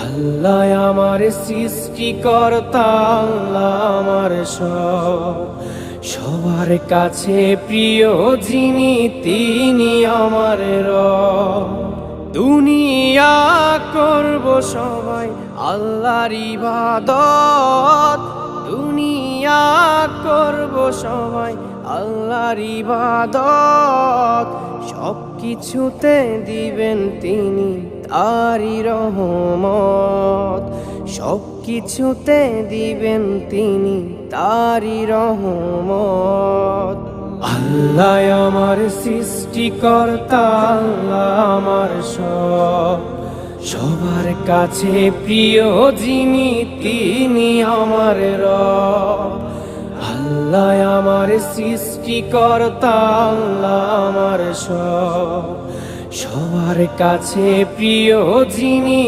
আল্লাহ আমার সৃষ্টিকর্তা, আল্লাহ আমার সবার কাছে প্রিয় যিনি, তিনি আমার রব। দুনিয়া করব সবাই আল্লাহর ইবাদত, দুনিয়া করব সবাই আল্লাহর ইবাদত। সব কিছুতে দিবেন তিনি তারি রহমত, সব কিছুতে দিবেন তিনি তারি রহমত। আল্লাহ আমার সৃষ্টিকর্তা, আল্লাহ আমার সবার কাছে প্রিয় যিনি, তিনি আমার রব। আল্লাহ আমার সৃষ্টিকর্তা, আল্লাহ আমার সবার কাছে প্রিয় যিনি,